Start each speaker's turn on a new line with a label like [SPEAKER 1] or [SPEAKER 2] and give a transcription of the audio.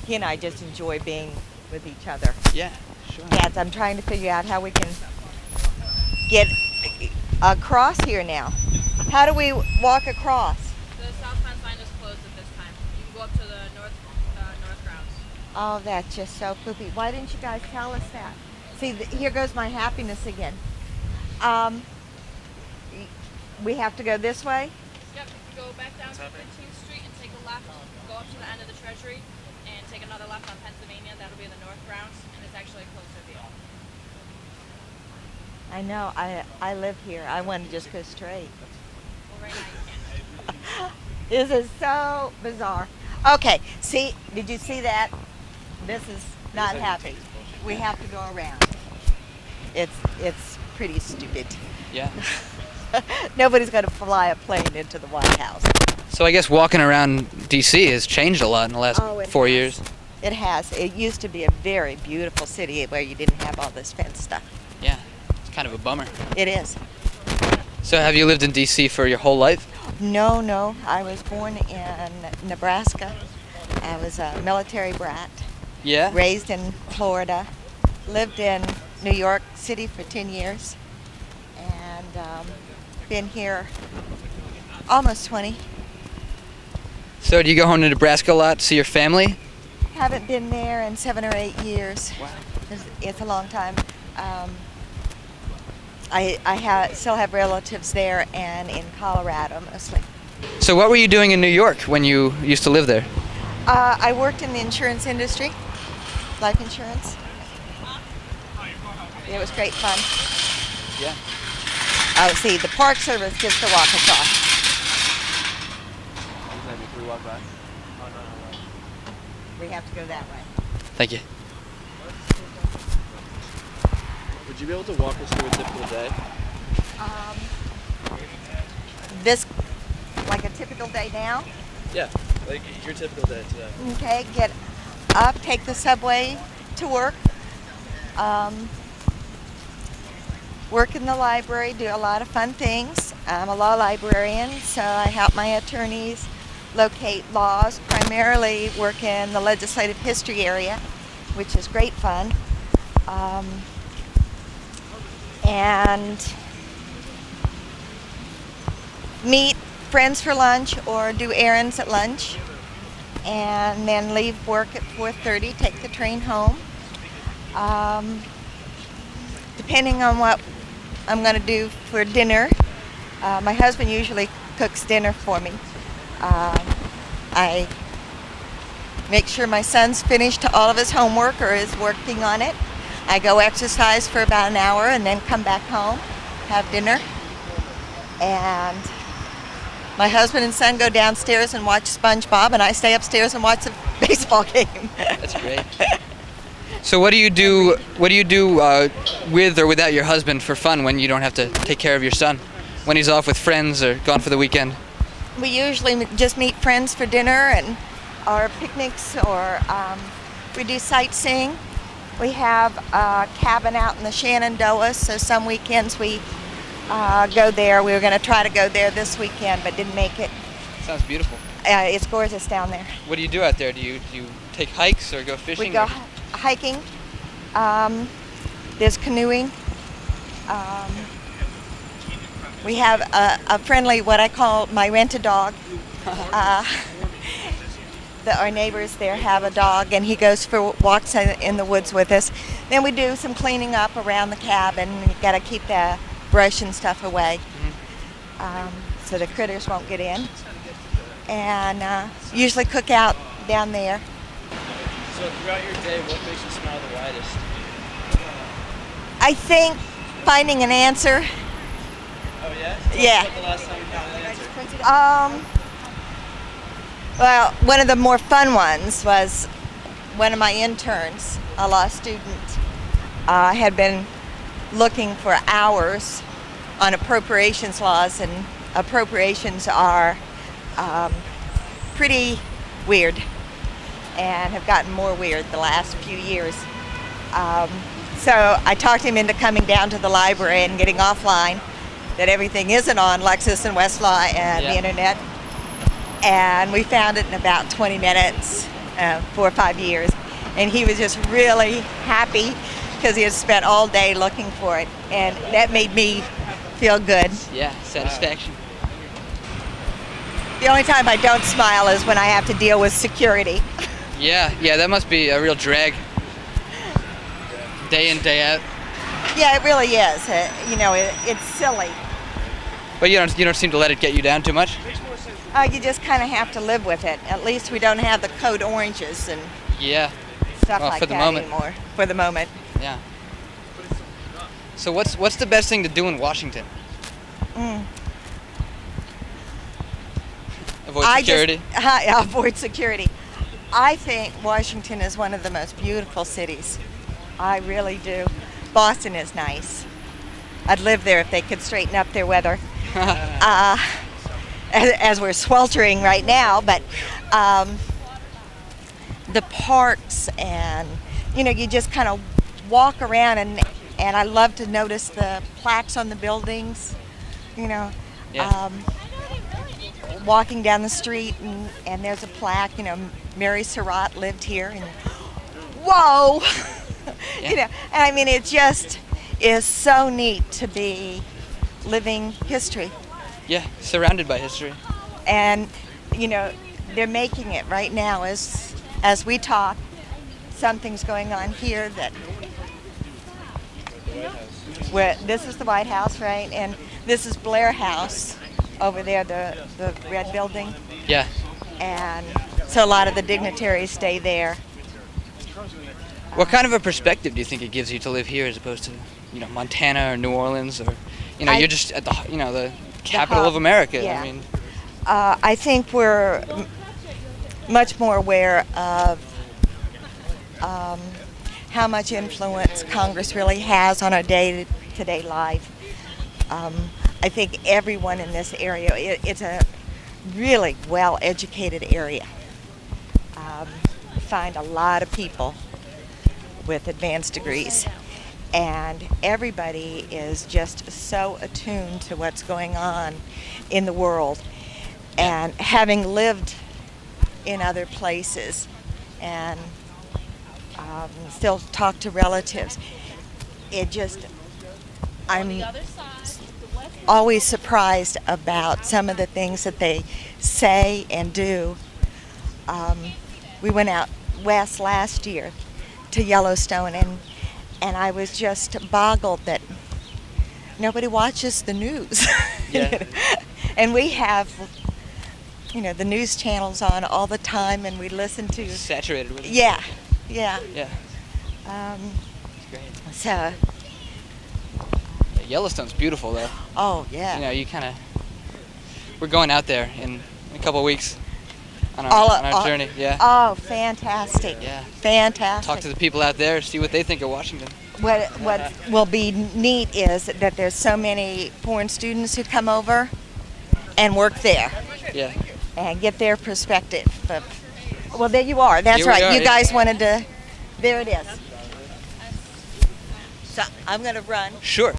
[SPEAKER 1] he and I just enjoy being with each other.
[SPEAKER 2] Yeah, sure.
[SPEAKER 1] Yes, I'm trying to figure out how we can get across here now. How do we walk across?
[SPEAKER 3] The south fence line is closed at this time. You can go up to the north grounds.
[SPEAKER 1] Oh, that's just so poopy. Why didn't you guys tell us that? See, here goes my happiness again. Um, we have to go this way?
[SPEAKER 3] Yep, you can go back down to 15th Street and take a left, go up to the end of the Treasury, and take another left on Pennsylvania. That'll be the north grounds, and it's actually a closer view.
[SPEAKER 1] I know. I live here. I want to just go straight.
[SPEAKER 3] Well, right now you can't.
[SPEAKER 1] This is so bizarre. Okay, see, did you see that? This is not happy. We have to go around. It's pretty stupid.
[SPEAKER 2] Yeah.
[SPEAKER 1] Nobody's going to fly a plane into the White House.
[SPEAKER 2] So I guess walking around DC has changed a lot in the last
[SPEAKER 1] It
[SPEAKER 2] 4
[SPEAKER 1] has.
[SPEAKER 2] years.
[SPEAKER 1] It has. It used to be a very beautiful city where you didn't have all this fence stuff.
[SPEAKER 2] Yeah, it's kind of a bummer.
[SPEAKER 1] It is.
[SPEAKER 2] So have you lived in DC for your whole life?
[SPEAKER 1] No. I was born in Nebraska. I was a military brat.
[SPEAKER 2] Yeah.
[SPEAKER 1] Raised in Florida. Lived in New York City for 10 years. And been here almost 20.
[SPEAKER 2] So do you go home to Nebraska a lot, see your family?
[SPEAKER 1] Haven't been there in 7 or 8 years.
[SPEAKER 2] Wow.
[SPEAKER 1] It's a long time. Still have relatives there and in Colorado mostly.
[SPEAKER 2] So what were you doing in New York when you used to live there?
[SPEAKER 1] I worked in the insurance industry, life insurance. It was great fun.
[SPEAKER 2] Yeah.
[SPEAKER 1] Oh, see, the Park Service gets to walk across. We have to go that way.
[SPEAKER 2] Thank you.
[SPEAKER 4] Would you be able to walk us through a typical day?
[SPEAKER 1] This, like a typical day now.
[SPEAKER 4] Yeah, like your typical day today.
[SPEAKER 1] Okay, get up, take the subway to work. Work in the library, do a lot of fun things. I'm a law librarian, so I help my attorneys locate laws, primarily work in the legislative history area, which is great fun. And meet friends for lunch or do errands at lunch, and then leave work at 4:30, take the train home. Depending on what I'm going to do for dinner, my husband usually cooks dinner for me. I make sure my son's finished all of his homework or is working on it. I go exercise for about an hour and then come back home, have dinner. And my husband and son go downstairs and watch SpongeBob, and I stay upstairs and watch the baseball game.
[SPEAKER 2] That's great. So what do you do with or without your husband for fun when you don't have to take care of your son? When he's off with friends or gone for the weekend?
[SPEAKER 1] We usually just meet friends for dinner and or picnics, or we do sightseeing. We have a cabin out in the Shenandoah, so some weekends we go there. We were going to try to go there this weekend, but didn't make it.
[SPEAKER 2] Sounds beautiful.
[SPEAKER 1] It's gorgeous down there.
[SPEAKER 2] What do you do out there? Do you take hikes or go fishing?
[SPEAKER 1] We go
[SPEAKER 2] or-
[SPEAKER 1] hiking. There's canoeing. We have a friendly, what I call my rent-a-dog. Our neighbors there have a dog, and he goes for walks in the woods with us. Then we do some cleaning up around the cabin. You got to keep the brush and stuff away, so the critters won't get in. And usually cook out down there.
[SPEAKER 4] So throughout your day, what makes you smile the widest?
[SPEAKER 1] I think finding an answer.
[SPEAKER 4] Oh yeah?
[SPEAKER 1] Yeah.
[SPEAKER 4] When's the last time you found an answer?
[SPEAKER 1] Well, one of the more fun ones was one of my interns, a law student, had been looking for hours on appropriations laws, and appropriations are pretty weird and have gotten more weird the last few years. So I talked him into coming down to the library and getting offline, that everything isn't on Lexis and Westlaw and the internet. And we found it in about 20 minutes. 4 or 5 years, and he was just really happy because he had spent all day looking for it, and that made me feel good.
[SPEAKER 2] Yeah, satisfaction.
[SPEAKER 1] The only time I don't smile is when I have to deal with security.
[SPEAKER 2] Yeah, that must be a real drag. Day in, day out.
[SPEAKER 1] Yeah, it really is. It's silly.
[SPEAKER 2] But you don't seem to let it get you down too much.
[SPEAKER 1] You just kind of have to live with it. At least we don't have the code oranges and
[SPEAKER 2] Yeah.
[SPEAKER 1] stuff
[SPEAKER 2] Well,
[SPEAKER 1] like
[SPEAKER 2] for the
[SPEAKER 1] that
[SPEAKER 2] moment.
[SPEAKER 1] anymore. For the moment.
[SPEAKER 2] Yeah. So what's the best thing to do in Washington? Avoid security.
[SPEAKER 1] Avoid security. I think Washington is one of the most beautiful cities. I really do. Boston is nice. I'd live there if they could straighten up their weather. As we're sweltering right now, but the parks and you just kind of walk around and I love to notice the plaques on the buildings.
[SPEAKER 2] Yeah.
[SPEAKER 1] Walking down the street and there's a plaque. Mary Surratt lived here, and whoa,
[SPEAKER 2] Yeah.
[SPEAKER 1] And I mean it just is so neat to be living history.
[SPEAKER 2] Yeah, surrounded by history.
[SPEAKER 1] And they're making it right now as we talk. Something's going on here that where this is the White House, right? And this is Blair House over there, the red building.
[SPEAKER 2] Yeah.
[SPEAKER 1] And so a lot of the dignitaries stay there.
[SPEAKER 2] What kind of a perspective do you think it gives you to live here as opposed to, Montana or New Orleans, or, you're just at the capital
[SPEAKER 1] hub,
[SPEAKER 2] of America.
[SPEAKER 1] yeah.
[SPEAKER 2] I mean,
[SPEAKER 1] I think we're much more aware of how much influence Congress really has on our day-to-day life. I think everyone in this area, it's a really well-educated area. Find a lot of people with advanced degrees, and everybody is just so attuned to what's going on in the world. And having lived in other places and still talk to relatives, I'm always surprised about some of the things that they say and do. We went out west last year to Yellowstone, and I was just boggled that nobody watches the news.
[SPEAKER 2] Yeah.
[SPEAKER 1] And we have the news channels on all the time, and we listen to.
[SPEAKER 2] saturated with it.
[SPEAKER 1] Yeah.
[SPEAKER 2] Yeah. It's great.
[SPEAKER 1] So.
[SPEAKER 2] Yeah, Yellowstone's beautiful, though.
[SPEAKER 1] Oh yeah.
[SPEAKER 2] We're going out there in a couple of weeks on
[SPEAKER 1] All-
[SPEAKER 2] our journey. Yeah.
[SPEAKER 1] Oh, fantastic.
[SPEAKER 2] Yeah.
[SPEAKER 1] Fantastic.
[SPEAKER 2] Talk to the people out there, see what they think of Washington.
[SPEAKER 1] What will be neat is that there's so many foreign students who come over and work there
[SPEAKER 2] Yeah.
[SPEAKER 1] and get their perspective. Well, there you are. That's
[SPEAKER 2] Here we
[SPEAKER 1] right.
[SPEAKER 2] are,
[SPEAKER 1] You
[SPEAKER 2] yeah.
[SPEAKER 1] guys wanted to. There it is. So I'm going to run.
[SPEAKER 2] Sure.